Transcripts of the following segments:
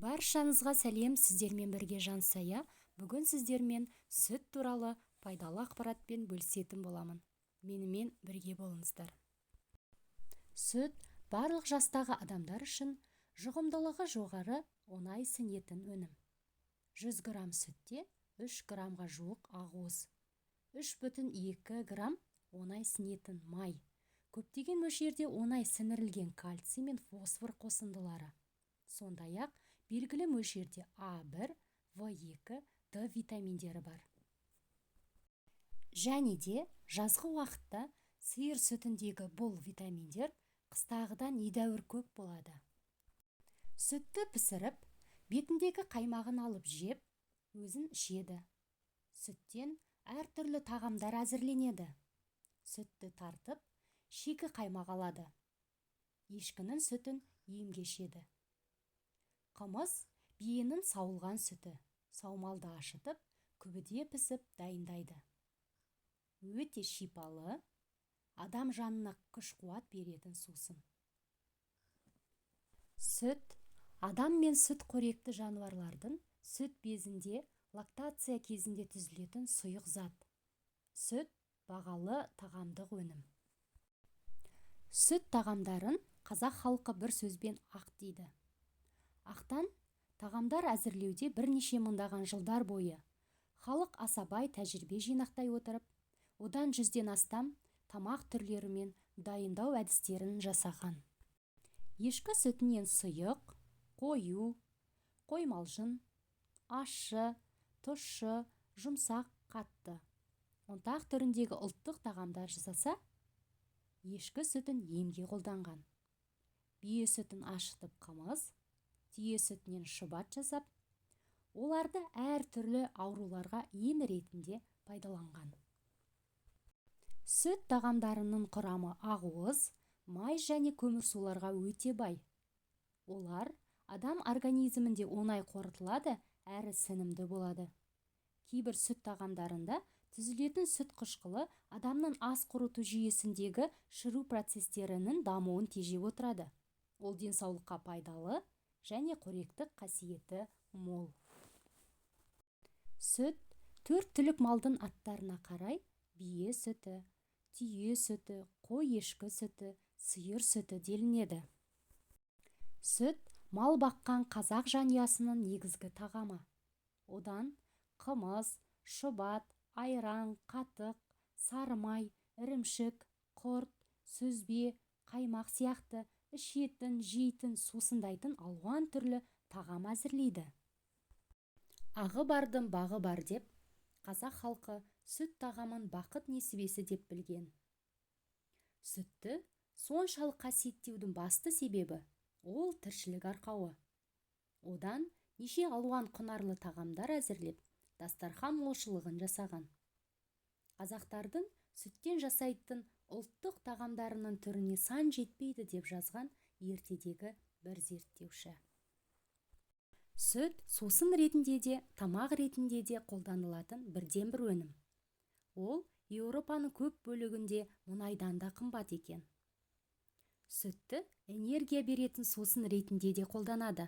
Баршаңызға сәлем, сіздермен бірге Жансая. Бүгін сіздермен сүт туралы пайдалы ақпаратпен бөлісетін боламын. Менімен бірге болыңыздар. Сүт барлық жастағы адамдар үшін жұғымдылығы жоғары, оңай сіңетін өнім. 100 грамм сүтте 3 граммға жуық ақуыз, 3,2 грамм оңай сіңетін май, көптеген мөлшерде оңай сіңірілген кальций мен фосфор қосындылары. Сондай-ақ белгілі мөлшерде А1, В2, Д витаминдері бар. Және де жазғы уақытта сиыр сүтіндегі бұл витаминдер қыстағыдан едәуір көп болады. Сүтті пісіріп, бетіндегі қаймағын алып жеп, өзін ішеді. Сүттен әртүрлі тағамдар әзірленеді. Сүтті тартып, шикі қаймақ алады. Ешкінің сүтін емге ішеді. Қымыз биенің сауылған сүті, саумалды ашытып, күбіде пісіп дайындайды. Өте шипалы, адам жанына күш-қуат беретін сусын. Сүт адам мен сүт қоректі жануарлардың сүт безінде лактация кезінде түзілетін сұйық зат. Сүт бағалы тағамдық өнім. Сүт тағамдарын қазақ халқы бір сөзбен ақ дейді. Ақтан тағамдар әзірлеуде бірнеше мыңдаған жылдар бойы халық асабай тәжірибе жинақтай отырып, одан 100-ден астам тамақ түрлері мен дайындау әдістерін жасаған. Ешкі сүтінен сұйық, қою, қоймалжын, ащы, тұщы, жұмсақ, қатты, ұнтақ түріндегі ұлттық тағамдар жасаса, ешкі сүтін емге қолданған. Бие сүтін ашытып қымыз, түйе сүтінен шұбат жасап, оларды әр түрлі ауруларға ем ретінде пайдаланған. Сүт тағамдарының құрамы ақуыз, май және көмірсуларға өте бай. Олар адам организмінде оңай қорытылады, әрі сіңімді болады. Кейбір сүт тағамдарында түзілетін сүт қышқылы адамның ас қорыту жүйесіндегі шіру процестерінің дамуын тежеп отырады. Ол денсаулыққа пайдалы және қоректік қасиеті мол. Сүт 4 түлік малдың аттарына қарай бие сүті, түйе сүті, қой ешкі сүті, сиыр сүті делінеді. Сүт мал баққан қазақ жанұясының негізгі тағамы. Одан қымыз, шұбат, айран, қатық, сары май, ірімшік, құрт, сүзбе, қаймақ сияқты ішетін, жейтін, сусындайтын алуан түрлі тағам әзірлейді. Ағы бардың бағы бар деп, қазақ халқы сүт тағамын бақыт несібесі деп білген. Сүтті соншалық қасиеттеудің басты себебі ол тіршілік арқауы. Одан неше алуан құнарлы тағамдар әзірлеп, дастархан молшылығын жасаған. Қазақтардың сүттен жасайтын ұлттық тағамдарының түріне сан жетпейді деп жазған ертедегі бір зерттеуші. Сүт сусын ретінде де, тамақ ретінде де қолданылатын бірден бір өнім. Ол Еуропаның көп бөлігінде мұнайдан да қымбат екен. Сүтті энергия беретін сусын ретінде де қолданады.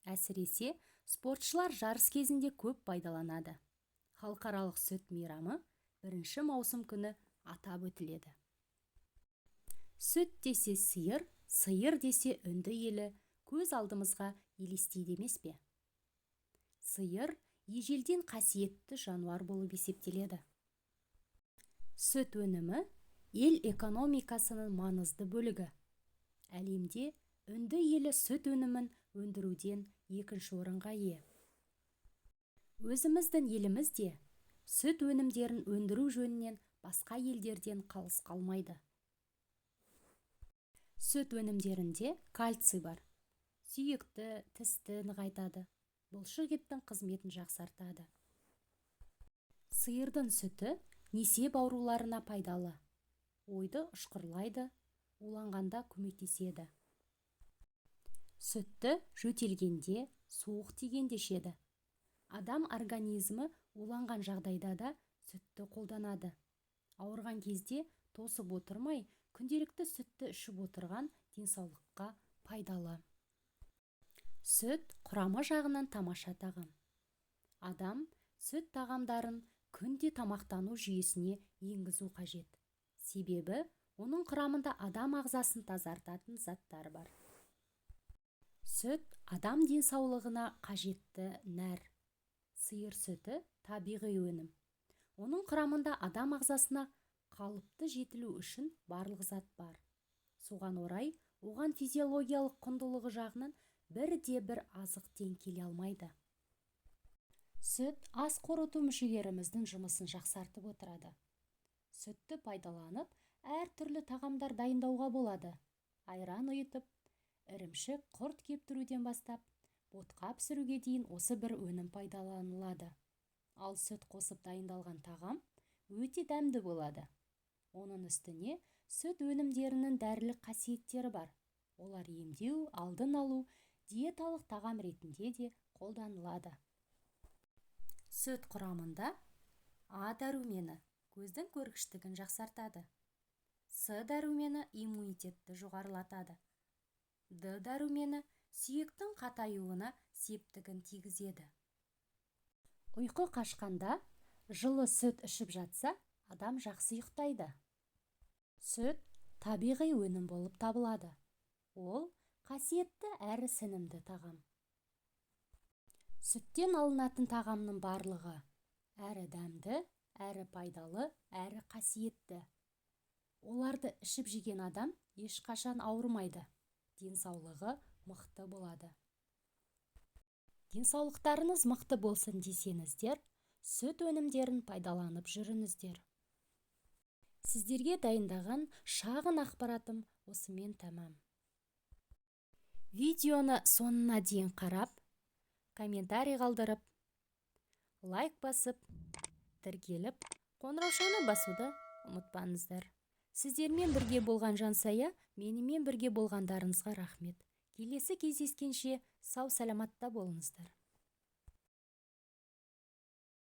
Әсіресе спортшылар жарыс кезінде көп пайдаланады. Халықаралық сүт мейрамы 1 маусым күні атап өтіледі. Сүт десе сиыр, сиыр десе үнді елі көз алдымызға елестейді емес пе? Сиыр ежелден қасиетті жануар болып есептеледі. Сүт өнімі ел экономикасының маңызды бөлігі. Әлемде үнді елі сүт өнімін өндіруден 2-ші орынға ие. Өзіміздің елімізде сүт өнімдерін өндіру жөнінен басқа елдерден қалыс қалмайды. Сүт өнімдерінде кальций бар. Сүйекті, тісті нығайтады. Бұлшық еттің қызметін жақсартады. Сиырдың сүті несеп ауруларына пайдалы. Ойды ұшқырлайды, уланғанда көмектеседі. Сүтті жөтелгенде, суық тигенде ішеді. Адам организмі уланған жағдайда да сүтті қолданады. Ауырған кезде тосып отырмай, күнделікті сүтті ішіп отырған денсаулыққа пайдалы. Сүт құрамы жағынан тамаша тағам. Адам сүт тағамдарын күнде тамақтану жүйесіне енгізу қажет. Себебі оның құрамында адам ағзасын тазартатын заттар бар. Сүт адам денсаулығына қажетті нәр. Сиыр сүті табиғи өнім. Оның құрамында адам ағзасына қалыпты жетілу үшін барлық зат бар. Соған орай, оған физиологиялық құндылығы жағынан бірде-бір азық тең келе алмайды. Сүт ас қорыту мүшелеріміздің жұмысын жақсартып отырады. Сүтті пайдаланып, әртүрлі тағамдар дайындауға болады. Айран ұйытып, ірімшік, құрт кептіруден бастап, ботқа пісіруге дейін осы бір өнім пайдаланылады. Ал сүт қосып дайындалған тағам өте дәмді болады. Оның үстіне сүт өнімдерінің дәрілік қасиеттері бар. Олар емдеу, алдын алу, диеталық тағам ретінде де қолданылады. Сүт құрамында А дәрумені көздің көргіштігін жақсартады. С дәрумені иммунитетті жоғарылатады. Д дәрумені сүйектің қатаюына септігін тигізеді. Ұйқы қашқанда жылы сүт ішіп жатса, адам жақсы ұйықтайды. Сүт табиғи өнім болып табылады. Ол қасиетті әрі сенімді тағам. Сүттен алынатын тағамның барлығы әрі дәмді, әрі пайдалы, әрі қасиетті. Оларды ішіп жеген адам ешқашан ауырмайды. Денсаулығы мықты болады. Денсаулықтарыңыз мықты болсын десеңіздер, сүт өнімдерін пайдаланып жүріңіздер. Сіздерге дайындаған шағын ақпаратым осымен тәмам. Видеоны соңына дейін қарап, комментарий қалдырып, лайк басып, тіркеліп, қоңыраушаны басуды ұмытпаңыздар. Сіздермен бірге болған Жансая, менімен бірге болғандарыңызға рахмет. Келесі кездескенше сау саламатта болыңыздар.